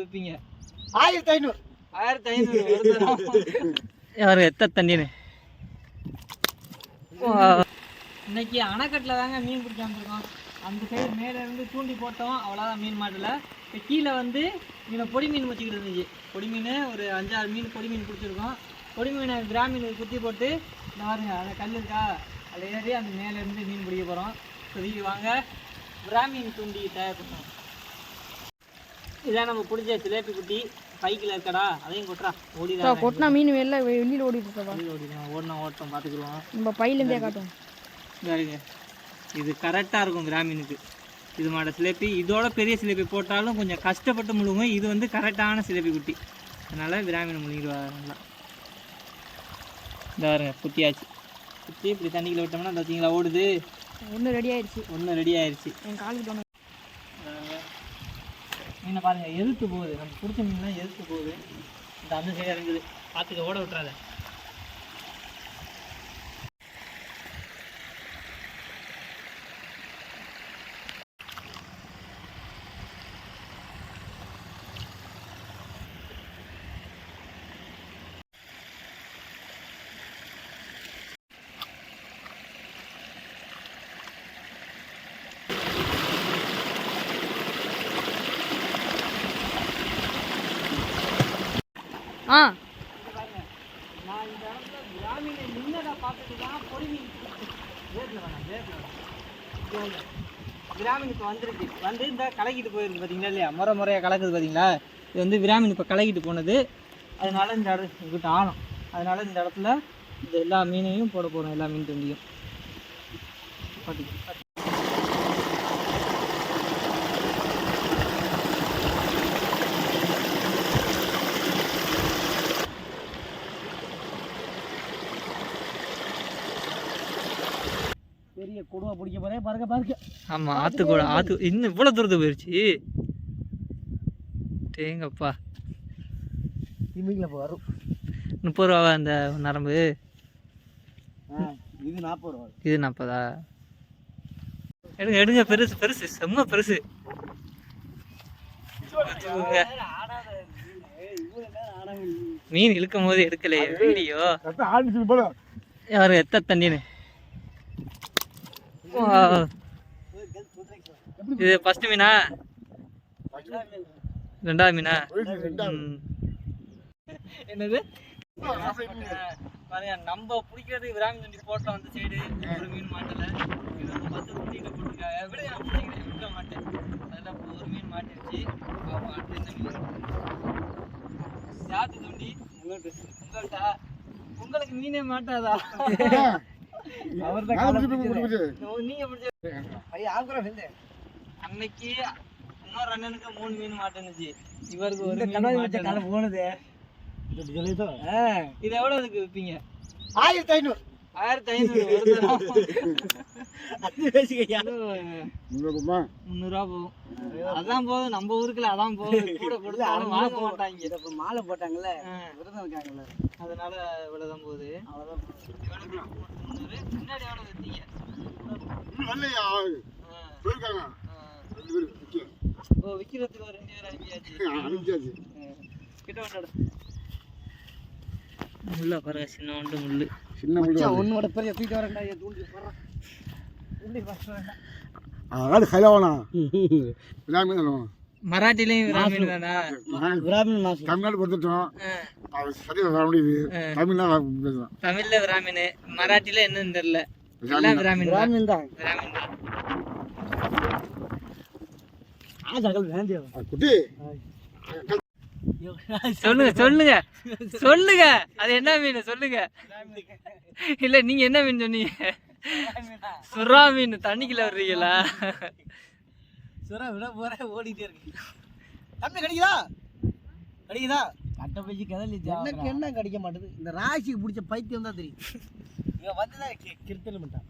விற்பீங்க? 1500. 1500 யாரு எத்த தண்ணின்னு. இன்னைக்கு அணைக்கட்டில் தாங்க மீன் பிடிக்காம அந்த சைடு மேலே இருந்து தூண்டி போட்டோம், அவ்வளோதான் மீன் மாட்டல. இப்போ கீழே வந்து மீனை பொடி மீன் வச்சுக்கிட்டு இருந்துச்சு. பொடி மீன் ஒரு 5-6 மீன் பொடி மீன் பிடிச்சிருக்கோம். பொடி மீனை கிராமீன் குத்தி போட்டு இந்த பாருங்க அந்த கல் இருக்கா அதில் ஏறி அந்த மேலேருந்து மீன் பிடிக்க போகிறோம். இப்போதைக்கு வாங்க கிராமீன் தூண்டி தயார் பண்ணோம். இதான் நம்ம பிடிச்ச சிலேபி குட்டி. பைக்கில் இருக்கடா அதையும் கொட்டுறா ஓடிதான் கொட்டினா மீன் வெளியில் ஓடிட்டு ஓடினா ஓட்டம் பார்த்துக்குருவோம். நம்ம பையிலேருந்தே காட்டும் பாருங்க. இது கரெக்டாக இருக்கும் கிராமீனுக்கு. இது மாட சிலேபி. இதோட பெரிய சிலேபி போட்டாலும் கொஞ்சம் கஷ்டப்பட்டு முழுகும். இது வந்து கரெக்டான சிலேபி குட்டி, அதனால் கிராமீனை முழுங்கிடுவாங்க நல்லா. இந்த பாருங்க குட்டியாச்சு. குட்டி இப்படி தண்ணிக்குள்ள விட்டோம்னா அந்த வச்சிங்களா ஓடுது. ஒன்று ரெடி ஆயிடுச்சு. என் காலுக்கு மீனை பாருங்க எதிர்த்து போகுது. நம்ம பிடிச்ச மீன்லாம் எதிர்த்து போகுது. இந்த அந்த சைடு இறங்குது, பார்த்துக்க ஓட விட்டுறாத. நான் இந்த இடத்துல கிராமீனை நின்னதை பார்த்துட்டு தான் பொடி மீன் கிராமீன் இப்போ வந்துருக்கு. வந்து இந்த கலக்கிட்டு போயிருக்கு பார்த்தீங்களா இல்லையா, முறையாக கலக்குது பார்த்தீங்களா. இது வந்து கிராமீன் இப்போ கலக்கிட்டு போனது. அதனால இந்த இடம் இங்கிட்ட ஆழம். அதனால இந்த இடத்துல இந்த எல்லா மீனையும் போட போகிறோம், எல்லா மீன் தண்டியும். பெரிய கொடுவா பிடிக்க போறே பாருங்க. ஆமாம், ஆற்றுக்கூட ஆற்று இன்னும் இவ்வளோ தூரத்துக்கு போயிடுச்சு. தேங்கப்பா இமிங்கில் வரும். 30 ரூபா அந்த நரம்பு. இது 40 ரூபா. இது 40. எடுங்க பெருசு செம்ம பெருசு. மீன் இழுக்கும் போது எடுக்கலையே வீடியோ. யாரு எத்த தண்ணின்னு. இது ஃபர்ஸ்ட் மீனா, 2வது மீனா? என்னது நம்ம பிடிக்கிறது கிராமி தண்டி போட்டோம். அந்த சைடு ஒரு மீன் மாட்டல. இது வந்து 10 குட்டிகிட்ட போட்டிருக்காங்க. விட நான் பிடிக்கிறேன், விட மாட்டேன். அதில் ஒரு மீன் மாட்டிருச்சு. அடுத்து என்ன மீன்? ஜாதி தூண்டி உங்கள்கிட்ட. உங்களுக்கு மீனே மாட்டாதா? அன்னைக்கு இன்னொரு அண்ணனுக்கு 3 மீன் மாட்டேன்னுச்சு. இவருக்கு ஒரு மீன் போனது. இது எவ்வளவு இதுக்கு விற்பீங்க? 1500. 1500 300 போகும். அதான் போதும், நம்ம ஊருக்குள்ள அதான் போகுது. கூட கொடுத்தாலும் வாங்க மாட்டாங்க. இப்ப மாலை போட்டாங்கல்ல, விரதம் இருக்காங்கல்ல, அதனால இவ்வளவுதான் போகுது. முன்னாடி எவ்வளவு வித்தீங்க? விக்கிறதுக்கு ஒரு 2 பேர் அனுப்பியாச்சு. கிட்ட வந்தாடு முள்ள பாருங்க, சின்ன முள்ளு. சின்ன முள்ளு ஒன்னோட பெரிய தூக்கி வரண்டா. தூண்டி போடுறான். தூண்டி ஃபர்ஸ்ட் வேண்டாம். ஆளு ஹலோனா விராமீன். மராட்டிலையும் விராமீன் தானா? விராமீன் தமிழ்நாடு பொறுத்துட்டோம். சரியா வர முடியுது. தமிழ்ல விராமீன், மராட்டில என்னன்னு தெரியல. எல்லாம் விராமீன் தான். விராமீன் தான். குட்டி சொல்லுங்க அது என்ன மீன் சொல்லுங்க. இல்ல நீங்க என்ன மீன் சொன்னீங்க? சுறா மீன். தண்ணிக்குள்ள வர்றீங்களா? சுறா விட போற ஓடிட்டே இருக்கு. தம்பி கிடைக்குதா? கட்ட பேசி கதலி எனக்கு என்ன கிடைக்க மாட்டேது. இந்த ராசிக்கு பிடிச்ச பைத்தியம் தான் தெரியும். இவன் வந்துதான் கிருத்தல் பண்ணிட்டான்.